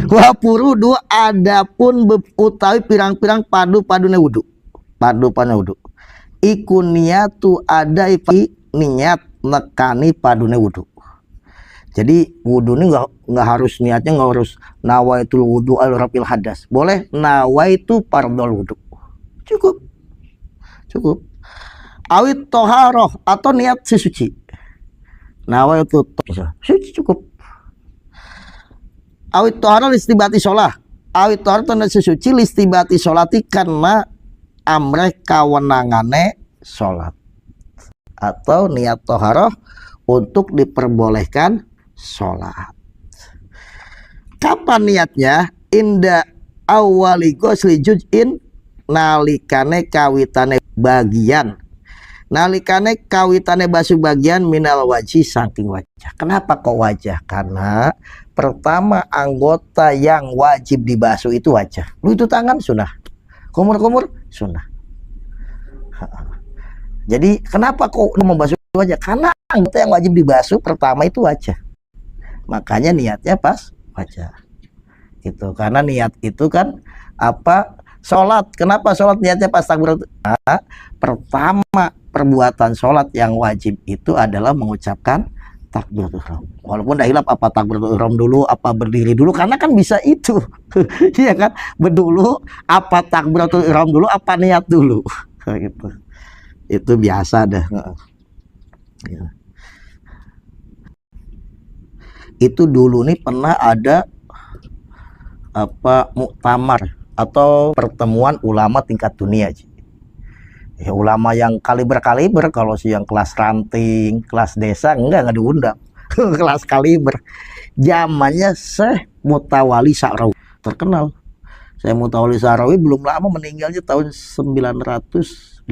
Wa furudu adapun utawi pirang-pirang padu-padune wudu. Padu-padune wudu. Iku niatu ada niat nekani padune wudu. Jadi wudu ini nggak harus niatnya nggak harus nawaitul wudu al rafil hadas. Boleh nawaitu fardhol wudu. Cukup. Cukup. Awit toharoh atau niat sesuci. Nawaitu suci cukup. Awit toharoh listibati sholah. Awit toharoh tanda sesuci listibati sholati karena amreh kawenangane sholat. Atau niat toharoh untuk diperbolehkan sholat. Kapan niatnya? Inda awali ghusli juz'in, nalikane kawitane bagian. Nalikane kawitane basuh bagian minal wajhi saking wajah. Kenapa kok wajah? Karena pertama anggota yang wajib dibasuh itu wajah. Lu itu tangan sunnah. Kumur-kumur sunnah. Jadi kenapa kok membasuh wajah? Karena anggota yang wajib dibasuh pertama itu wajah. Makanya niatnya pas wajah. Gitu. Karena niat itu kan apa? Sholat. Kenapa sholat niatnya pas takbiratul ihram? Pertama perbuatan sholat yang wajib itu adalah mengucapkan takbiratul ihram. Walaupun dah hilaf apa takbiratul ihram dulu, apa berdiri dulu, karena kan bisa itu. Iya kan? Berdulu apa takbiratul ihram dulu, apa niat dulu. Gitu. Itu biasa dah. Ya. Itu dulu nih pernah ada apa muktamar atau pertemuan ulama tingkat dunia. Ya, ulama yang kaliber kalau sih yang kelas ranting, kelas desa enggak diundang. Kelas kaliber. Zamannya Syekh Mutawalli Sa'rawi terkenal. Syekh Mutawalli Sa'rawi belum lama meninggalnya tahun 989.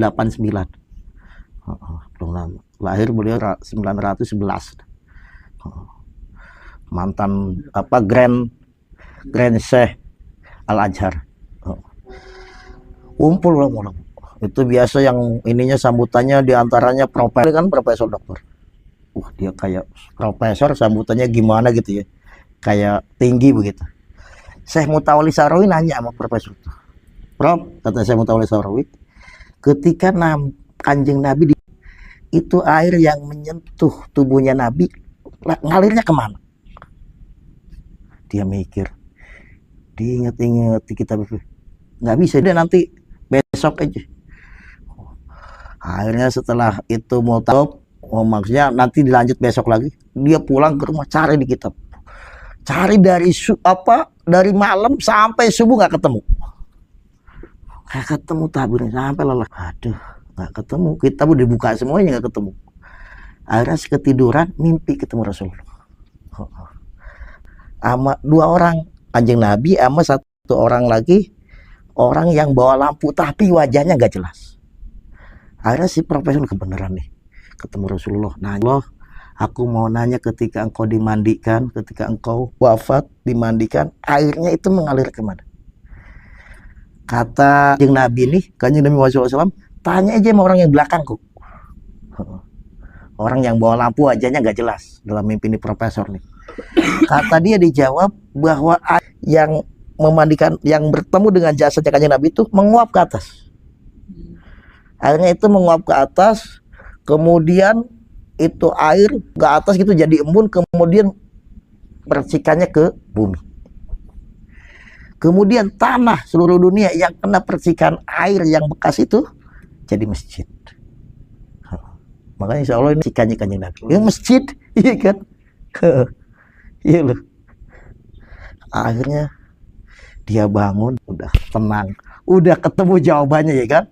Belum lama. Lahir beliau 911. Mantan apa Grand Syekh Al-Azhar. Kumpul ulama. Itu biasa yang ininya sambutannya diantaranya profesor kan, profesor doktor. Dia kayak profesor, sambutannya gimana gitu ya, kayak tinggi begitu. Syekh Mutawalli Sa'rawi nanya sama profesor itu, Prof, kata Syekh Mutawalli Sa'rawi, ketika Kanjeng Nabi itu air yang menyentuh tubuhnya Nabi ngalirnya kemana? Dia mikir, diinget-inget di kitab itu, nggak bisa, dia nanti besok aja. Akhirnya setelah itu mau tahu, maksudnya nanti dilanjut besok lagi. Dia pulang ke rumah cari di kitab, cari dari malam sampai subuh nggak ketemu. Nggak ketemu tabirnya sampai lelah. Aduh, nggak ketemu. Kitab udah dibuka semuanya nggak ketemu. Akhirnya ketiduran, mimpi ketemu Rasulullah. Sama dua orang, Kanjeng Nabi sama satu orang lagi, orang yang bawa lampu tapi wajahnya nggak jelas. Akhirnya si profesor kebenaran nih, ketemu Rasulullah. Nanya, aku mau nanya, ketika engkau dimandikan, ketika engkau wafat dimandikan, airnya itu mengalir kemana? Kata Kanjeng Nabi nih, Kanjeng Nabi SAW, tanya aja sama orang yang belakangku. Orang yang bawa lampu wajahnya nggak jelas dalam mimpi ini profesor nih. Kata dia, dijawab bahwa yang memandikan, yang bertemu dengan jasadnya Kanjeng Nabi itu menguap ke atas. Akhirnya itu menguap ke atas, kemudian itu air ke atas gitu jadi embun, kemudian percikannya ke bumi. Kemudian tanah seluruh dunia yang kena percikan air yang bekas itu jadi masjid. Makanya insya Allah ini cikannya Kanjeng Nabi. Ya masjid, iya kan? Iya loh. Akhirnya dia bangun, udah tenang, udah ketemu jawabannya ya kan?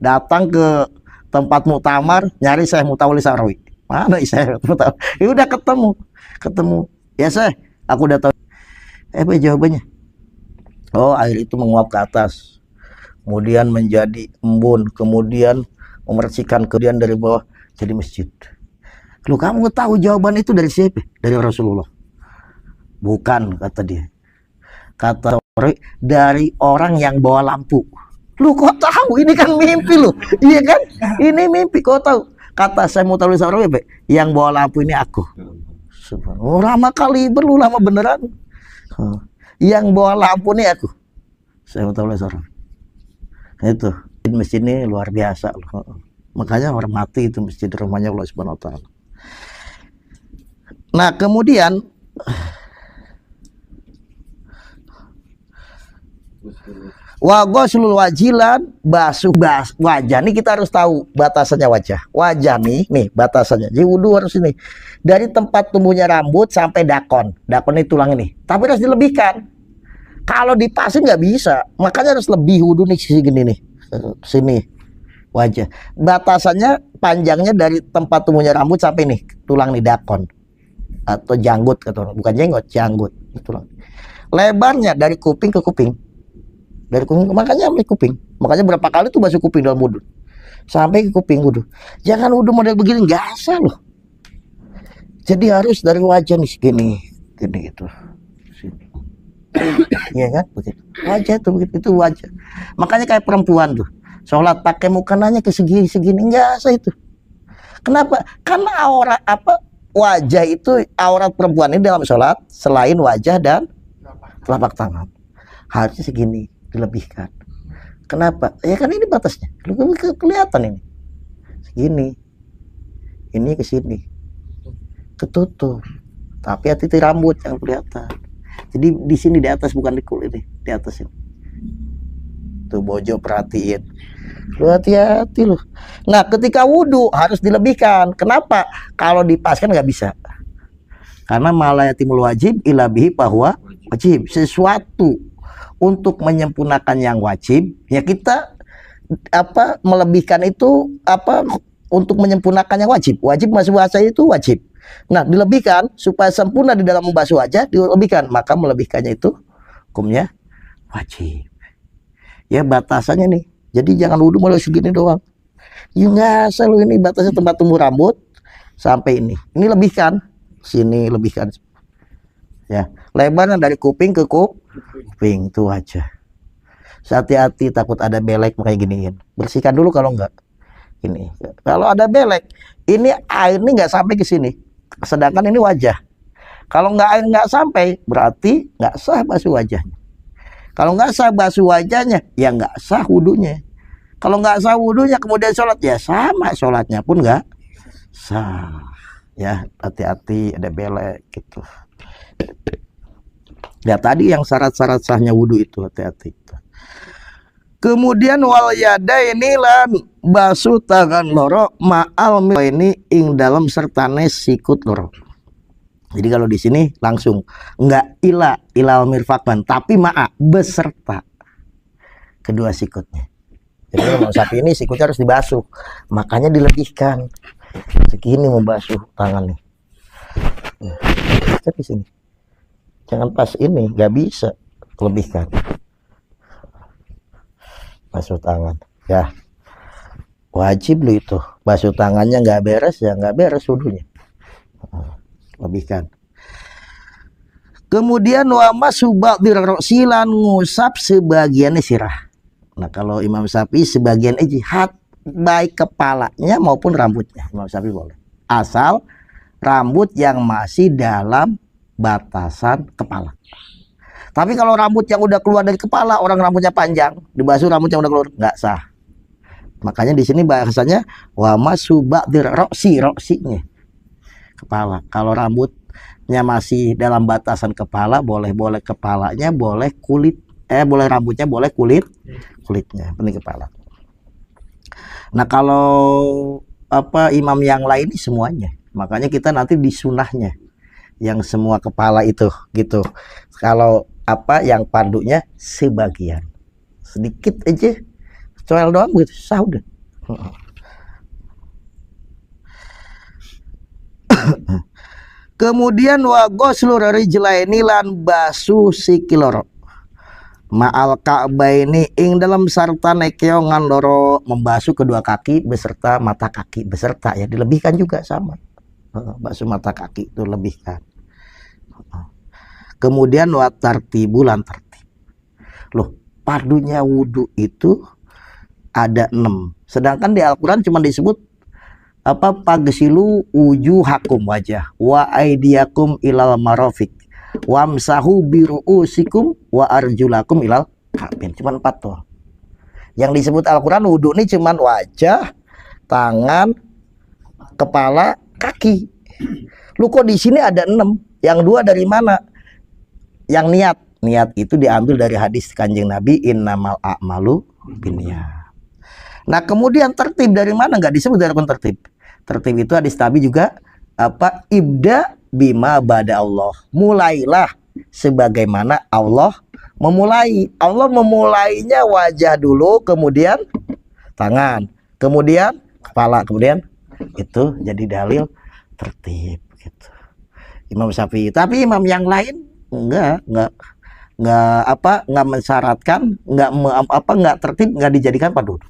Datang ke tempat muktamar, nyari Syekh Mutawalli Sa'rawi. Mana Syekh Mutawalli? Ya udah ketemu. Ya Syekh, aku udah tahu. Apa jawabannya? Oh, air itu menguap ke atas, kemudian menjadi embun, kemudian memercikan, kemudian dari bawah jadi masjid. Lu kamu tahu jawaban itu dari siapa? Dari Rasulullah. Bukan, kata dia. Kata dari orang yang bawa lampu. Lu kok tahu? Ini kan mimpi lu. Iya kan? Ini mimpi, kok tahu? Kata saya mau tahu yang bawa lampu ini aku. Oh, lama kali, lu lama beneran. Yang bawa lampu nih aku. Saya mau tahu seorang. Itu masjid ini luar biasa loh. Makanya hormati itu masjid rumahnya Allah Subhanahu wa taala. Nah, kemudian wa ghuslul wajilan, basuh wajah. Nih kita harus tahu batasannya wajah. Wajah nih batasannya. Jadi wudu harus ini. Dari tempat tumbuhnya rambut sampai dakon. Dakon ini tulang ini. Tapi harus dilebihkan. Kalau dipasin nggak bisa. Makanya harus lebih wudu nih segini nih. Sini wajah. Batasannya panjangnya dari tempat tumbuhnya rambut sampai nih tulang nih dakon atau janggut kata orang. Bukan jenggot, janggut. Tulang. Lebarnya dari kuping ke kuping. Dari kuping, makanya sampai kuping. Makanya berapa kali tuh basuh kuping dalam wudhu. Sampai ke kuping wudhu. Jangan wudhu model begini, nggak asal loh. Jadi harus dari wajah nih segini, gini gitu. Iya kan? Begitu. Wajah tuh begitu, itu wajah. Makanya kayak perempuan tuh, sholat pakai mukenanya ke segini, nggak asal itu. Kenapa? Karena aurat wajah itu aurat perempuan ini dalam sholat selain wajah dan telapak tangan. Harusnya segini. Dilebihkan. Kenapa? Ya kan ini batasnya. Kelihatan ini. Segini. Ini ke sini. Ketutup. Tapi hati-hati rambut yang kelihatan. Jadi di sini di atas bukan di kulit nih, di atas ini. Tuh bojo perhatiin. Lu hati-hati loh. Nah, ketika wudhu harus dilebihkan. Kenapa? Kalau dipaskan nggak bisa. Karena malayatimul wajib ila bihi bahwa wajib. Sesuatu untuk menyempurnakan yang wajib, ya kita melebihkan itu untuk menyempurnakan yang wajib. Wajib masuk wajah itu wajib. Nah, dilebihkan supaya sempurna di dalam membasuh wajah, dilebihkan. Maka melebihkannya itu hukumnya wajib. Ya batasannya nih. Jadi jangan wudhu malah segini doang. Ya nggak selalu ini batasnya tempat tumbuh rambut sampai ini. Ini lebihkan, sini lebihkan. Ya, lebarnya dari kuping ke kuping itu aja. Hati-hati takut ada belek makanya giniin. Bersihkan dulu kalau enggak. Ini. Kalau ada belek, ini air ini nggak sampai ke sini. Sedangkan ini wajah. Kalau air nggak sampai, berarti nggak sah basuh wajahnya. Kalau nggak sah basuh wajahnya, ya nggak sah wudunya. Kalau nggak sah wudunya kemudian sholat, ya sama sholatnya pun nggak sah. Ya hati-hati ada belek gitu. Ya tadi yang syarat-syarat sahnya wudhu itu hati-hati. Kemudian wal yada ini lan basuh tangan loro ma'al ini ing dalam sertane sikut loro. Jadi kalau di sini langsung enggak ilal mirfaqan tapi ma'a beserta kedua sikutnya. Jadi kalau sapi ini sikutnya harus dibasuh. Makanya dilebihkan. Segini membasuh tangan nih. Di sini. Jangan pas ini, nggak bisa lebihkan. Basuh tangan, ya wajib lo itu. Basuh tangannya nggak beres, ya nggak beres wudhunya. Lebihkan. Kemudian wa masubak dirroksilan ngusap sebagiannya sirah. Nah kalau Imam Syafi'i sebagian ijtihad baik kepalanya maupun rambutnya. Imam Syafi'i boleh. Asal rambut yang masih dalam batasan kepala. Tapi kalau rambut yang udah keluar dari kepala, orang rambutnya panjang, dibasuh rambut yang udah keluar, nggak sah. Makanya di sini bahasanya wa masuba'dir roksinya kepala. Kalau rambutnya masih dalam batasan kepala, boleh kepalanya, boleh boleh rambutnya, boleh kulitnya, penting kepala. Nah kalau imam yang lain ini semuanya. Makanya kita nanti di sunahnya yang semua kepala itu gitu. Kalau yang pardunya sebagian sedikit aja coel doang gitu sah udah. Kemudian wa ghuslu rijlaini lan basuh sikiloro ma'al ka'baini ing dalam sarta nekeongan loro membasuh kedua kaki beserta mata kaki beserta ya dilebihkan juga sama. Basuh mata kaki itu lebihkan. Kemudian wa tartibu lan tertib. Loh, pardunya wudhu itu ada 6. Sedangkan di Al-Qur'an cuma disebut pagsilu wujuhakum wajah wa aidiyakum ilal marafiq wamsahu biru'usikum wa arjulakum ilal ka'bain. Cuma 4 tuh. Yang disebut Al-Quran wudhu ini cuma wajah, tangan, kepala, kaki. Lu kok di sini ada 6? Yang 2 dari mana? Yang niat. Niat itu diambil dari hadis Kanjeng Nabi, innamal a'malu binniyat. Nah, kemudian tertib dari mana? Nggak disebut dari rukun tertib. Tertib itu hadis Nabi juga apa? Ibda bima bada Allah. Mulailah sebagaimana Allah memulai. Allah memulainya wajah dulu, kemudian tangan, kemudian kepala, kemudian itu jadi dalil tertib gitu. Imam Syafi'i. Tapi imam yang lain enggak mensyaratkan, enggak tertib, enggak dijadikan pada duduk.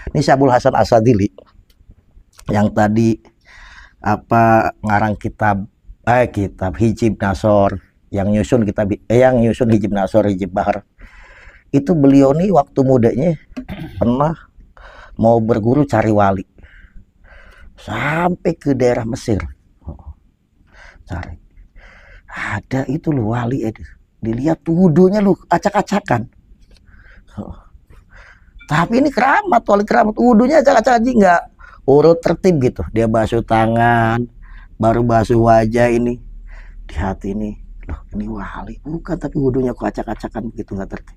Ini Syabul Hasan Asadili yang tadi ngarang kitab Hijib Nasor, yang nyusun Hijib Nasor, Hijib Bahar. Itu beliau nih waktu mudanya pernah mau berguru cari wali sampai ke daerah Mesir. Cari ada itu loh wali, dilihat wudhunya lu acak-acakan. Tapi ini keramat, wali keramat, wudhunya acak-acakan, nggak urut tertib gitu. Dia basuh tangan, baru basuh wajah ini. Di hati ini, loh ini wali bukan, tapi wudhunya kok acak-acakan begitu, nggak tertib.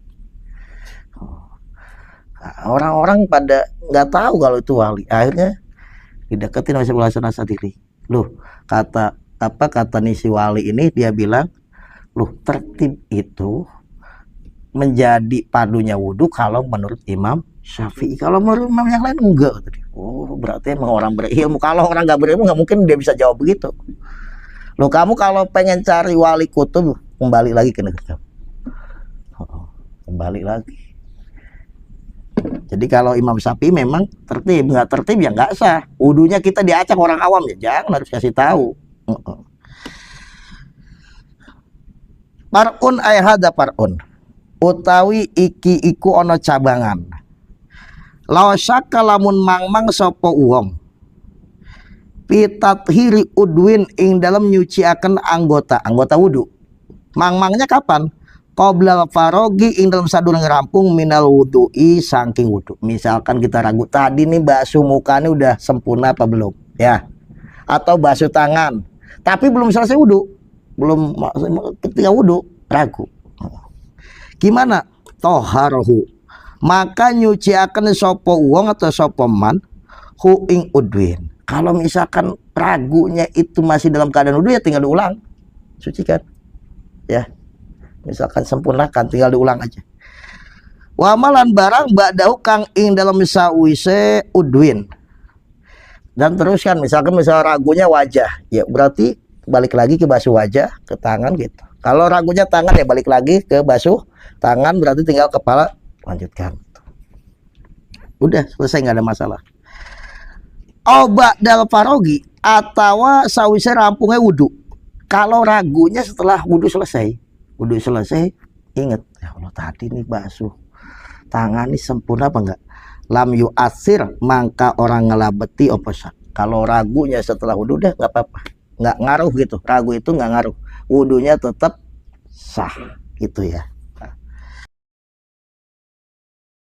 Orang-orang pada nggak tahu kalau itu wali. Akhirnya dideketin sama Syabul Hasan Asadili. Loh, kata nih si wali ini, dia bilang, loh tertib itu menjadi padunya wudhu kalau menurut Imam Syafi'i. Kalau menurut imam yang lain enggak. Oh, berarti emang orang berilmu. Kalau orang nggak berilmu nggak mungkin dia bisa jawab begitu. Loh, kamu kalau pengen cari wali kutub, kembali lagi ke negeri kamu. Kembali lagi. Jadi kalau Imam Syafi'i memang tertib, nggak tertib ya nggak sah. Wudhunya kita diacak orang awam, ya jangan, harus kasih tahu. Parun ayhada parun. Utawi iki iku ono cabangan. Lawasaka lamun mangmang sopo uwong pitathiri udwin ing dalam nyuciaken anggota wudhu. Mangmangnya kapan? Qoblal farogi ing dalam sadurunge rampung minal wudhu'i saking wudhu. Misalkan kita ragu tadi nih basuh mukanya udah sempurna apa belum ya, atau basuh tangan tapi belum selesai wudhu, belum ketika wudhu ragu. Gimana? Toharohu, maka nyuciaken sopo uwong atau sopo man hu ing udwin. Kalau misalkan ragunya itu masih dalam keadaan wudhu, ya tinggal diulang, sucikan ya. Misalkan sempurnakan, tinggal diulang aja. Wamalan barang ba'dahu kang ing dalam sawise udwin. Dan teruskan, misalkan ragunya wajah, ya berarti balik lagi ke basuh wajah, ke tangan gitu. Kalau ragunya tangan, ya balik lagi ke basuh tangan, berarti tinggal kepala, lanjutkan. Udah selesai, nggak ada masalah. Oba dal farogi atau sawise rampungnya wudhu. Kalau ragunya setelah wudhu selesai, ingat, ya Allah tadi nih basuh tangan nih sempurna apa enggak? Lam yu asir, maka orang ngelabeti oposan. Kalau ragunya setelah wudhu, udah nggak apa-apa, nggak ngaruh gitu. Ragu itu nggak ngaruh, wudhunya tetap sah gitu ya.